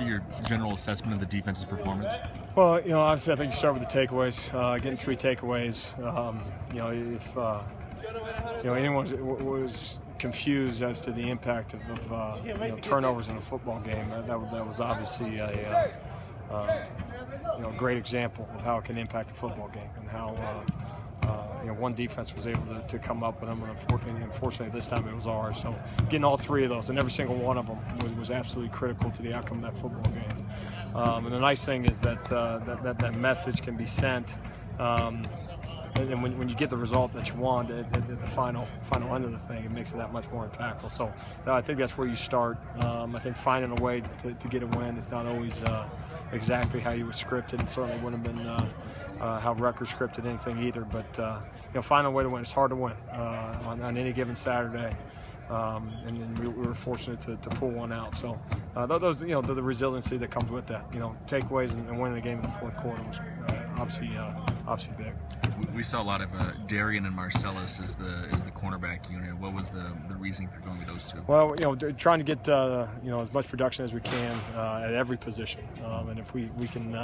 through your general assessment of the defense's performance? Well, obviously I think you start with the takeaways. Getting 3 takeaways. If anyone was confused as to the impact of turnovers in a football game, that was obviously a great example of how it can impact a football game, and how one defense was able to come up with them, and unfortunately this time it was ours. So getting all 3 of those, and every single one of them was absolutely critical to the outcome of that football game. And the nice thing is that that message can be sent, and when you get the result that you want at the final end of the thing, it makes it that much more impactful. So I think that's where you start. I think finding a way to get a win is not always exactly how you were scripted, and certainly wouldn't have been how Rutgers scripted anything either. But finding a way to win, it's hard to win on any given Saturday. And we were fortunate to pull one out. So those, the resiliency that comes with that, takeaways and winning the game in the fourth quarter was obviously big. We saw a lot of Darian and Marcellus as the cornerback unit. What was the reasoning for going with those 2? Well, trying to get as much production as we can at every position, and if we can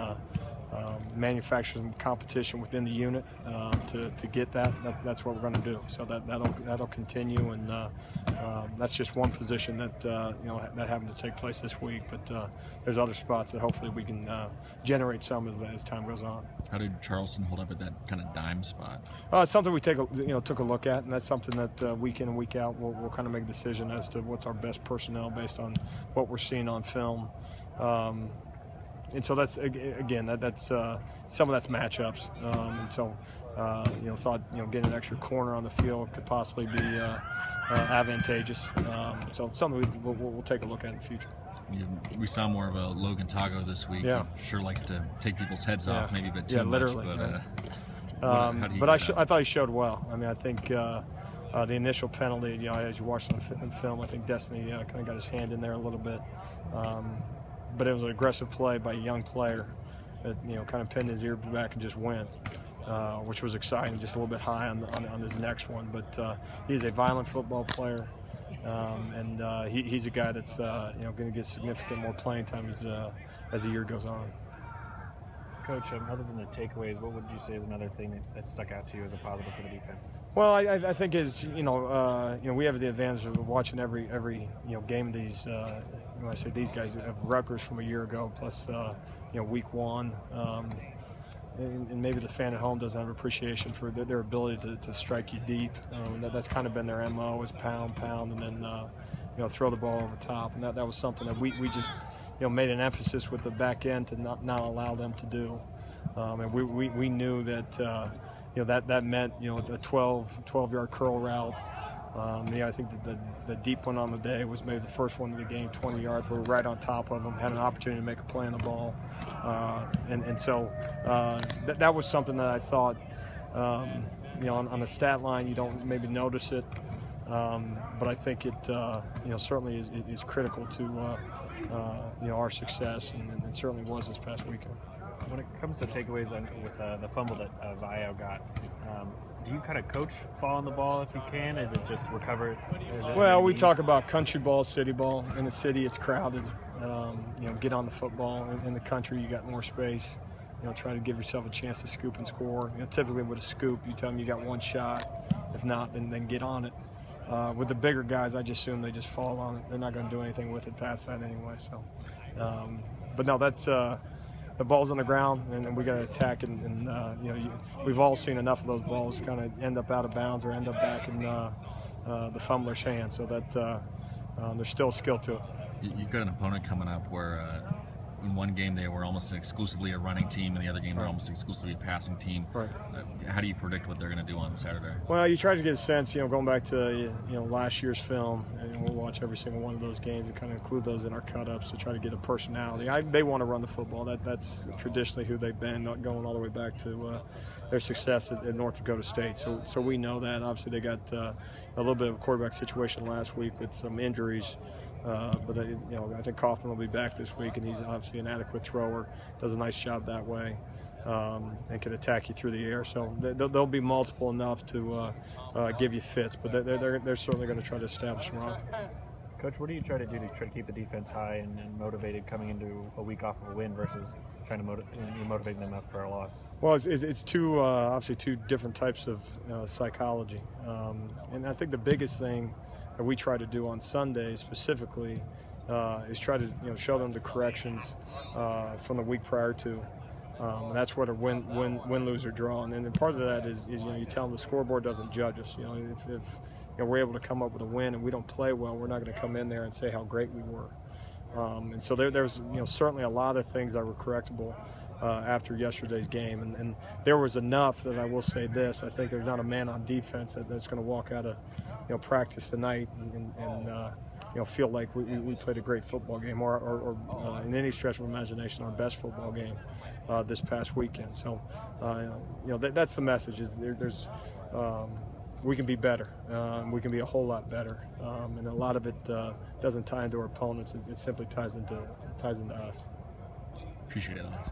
manufacture some competition within the unit to get that's what we're going to do. So that'll continue, and that's just one position that that happened to take place this week. But there's other spots that hopefully we can generate some as time goes on. How did Charleston hold up at that kind of dime spot? It's something we took a look at, and that's something that week in and week out we'll kind of make a decision as to what's our best personnel based on what we're seeing on film. And so that's, again, that's some of that's matchups, and so thought getting an extra corner on the field could possibly be advantageous. So something we'll take a look at in the future. We saw more of a Logan Tago this week. Yeah. He sure likes to take people's heads off, maybe a bit too much. Literally. But I thought he showed well. I mean, I think the initial penalty, as you watch on film, I think Destiny kind of got his hand in there a little bit. But it was an aggressive play by a young player that kind of pinned his ear back and just went, which was exciting. Just a little bit high on his next one, but he's a violent football player, and he's a guy that's going to get significant more playing time as the year goes on. Coach, other than the takeaways, what would you say is another thing that stuck out to you as a positive for the defense? Well, I think we have the advantage of watching every game of these. When I say these guys, of Rutgers from a year ago, plus week 1, and maybe the fan at home doesn't have appreciation for their ability to strike you deep. That's kind of been their MO, is pound, and then throw the ball over top, and that was something that we just made an emphasis with the back end to not allow them to do. And we knew that that meant a 12-yard curl route. I think that the deep one on the day was maybe the first one of the game, 20 yards. We were right on top of them, had an opportunity to make a play on the ball, and so that was something that I thought, on the stat line you don't maybe notice it, but I think it certainly is critical to our success, and it certainly was this past weekend. When it comes to takeaways with the fumble that Vio got, do you kind of coach fall on the ball if you can? Is it just recover it? Well, we talk about country ball, city ball. In the city, it's crowded. Get on the football. In the country, you got more space. Try to give yourself a chance to scoop and score. Typically with a scoop, you tell them you got one shot. If not, then get on it. With the bigger guys, I just assume they just fall on it. They're not going to do anything with it past that anyway. So, but no, that's the ball's on the ground, and we got to attack. And we've all seen enough of those balls kind of end up out of bounds or end up back in the fumbler's hand. So that there's still skill to it. You've got an opponent coming up where in one game they were almost exclusively a running team, and the other game they're almost exclusively a passing team. Right. How do you predict what they're going to do on Saturday? Well, you try to get a sense, going back to last year's film, and we'll watch every single one of those games and kind of include those in our cut-ups to try to get a personality. They want to run the football. That's traditionally who they've been, not going all the way back to their success at North Dakota State. So we know that. Obviously, they got a little bit of a quarterback situation last week with some injuries. But I think Kaufman will be back this week, and he's obviously an adequate thrower, does a nice job that way, and can attack you through the air. So they'll be multiple enough to give you fits, but they're certainly going to try to establish a run. Coach, what do you try to do to try to keep the defense high and motivated coming into a week off of a win versus trying to motivate them up for a loss? Well, it's two obviously two different types of psychology, and I think the biggest thing that we try to do on Sunday specifically is try to show them the corrections from the week prior to. And that's what a win, lose, or draw. And then part of that is you tell them the scoreboard doesn't judge us. If we're able to come up with a win and we don't play well, we're not going to come in there and say how great we were. And so there's certainly a lot of things that were correctable after yesterday's game, and there was enough that I will say this: I think there's not a man on defense that's going to walk out of practice tonight and feel like we played a great football game, or in any stretch of imagination, our best football game this past weekend. So that's the message: is there's we can be better. We can be a whole lot better, and a lot of it doesn't tie into our opponents. It simply ties into us. Appreciate it, Alex.